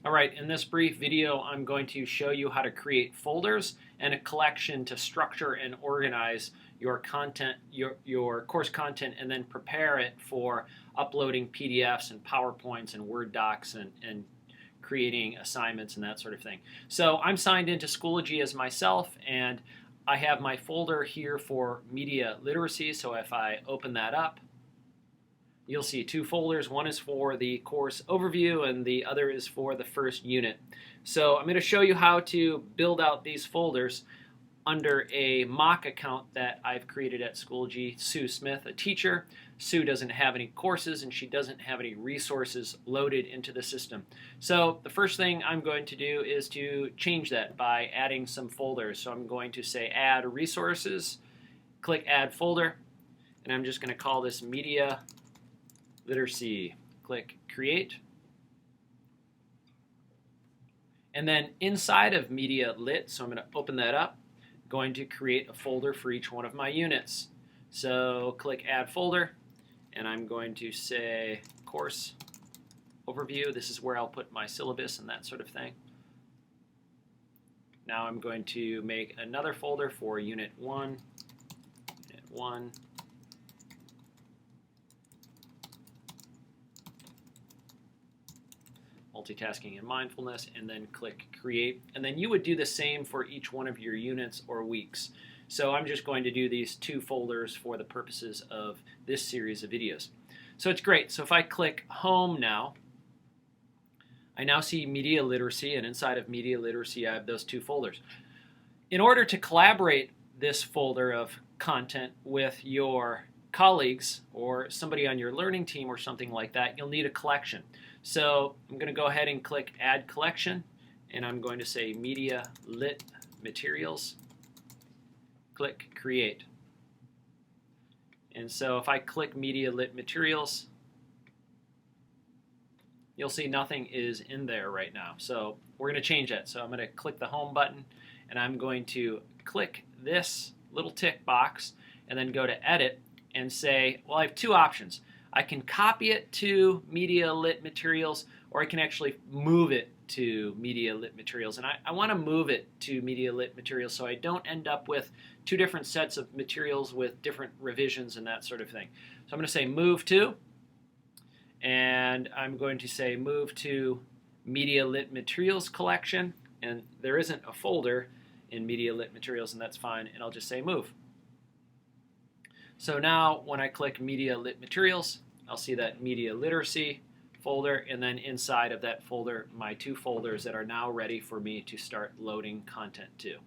All right, in this brief video, I'm going to show you how to create folders and a collection to structure and organize your content, your course content, and then prepare it for uploading PDFs and PowerPoints and Word docs and creating assignments and that sort of thing. So I'm signed into Schoology as myself, and I have my folder here for media literacy. So if I open that up, you'll see two folders. One is for the course overview and the other is for the first unit. So I'm going to show you how to build out these folders under a mock account that I've created at Schoology. Sue Smith, a teacher. Sue doesn't have any courses and she doesn't have any resources loaded into the system. So the first thing I'm going to do is to change that by adding some folders. So I'm going to say add resources, click add folder, and I'm just going to call this media literacy. Click create. And then inside of media lit, so I'm going to open that up, going to create a folder for each one of my units. So click add folder, and I'm going to say course overview. This is where I'll put my syllabus and that sort of thing. Now I'm going to make another folder for unit 1, multitasking and mindfulness, and then click create. And then you would do the same for each one of your units or weeks. So I'm just going to do these two folders for the purposes of this series of videos. So it's great. So if I click home now, I now see media literacy, and inside of media literacy I have those two folders. In order to collaborate this folder of content with your colleagues or somebody on your learning team or something like that, you'll need a collection. So I'm going to go ahead and click add collection, and I'm going to say media lit materials. Click create. And so if I click media lit materials, you'll see nothing is in there right now. So we're going to change that. So I'm going to click the home button, and I'm going to click this little tick box and then go to edit and say, well, I have two options. I can copy it to media lit materials, or I can actually move it to media lit materials. And I want to move it to media lit materials so I don't end up with two different sets of materials with different revisions and that sort of thing. So I'm going to say move to, and I'm going to say move to media lit materials collection, and there isn't a folder in media lit materials, and that's fine, and I'll just say move. So now when I click media lit materials, I'll see that media literacy folder, and then inside of that folder my two folders that are now ready for me to start loading content to.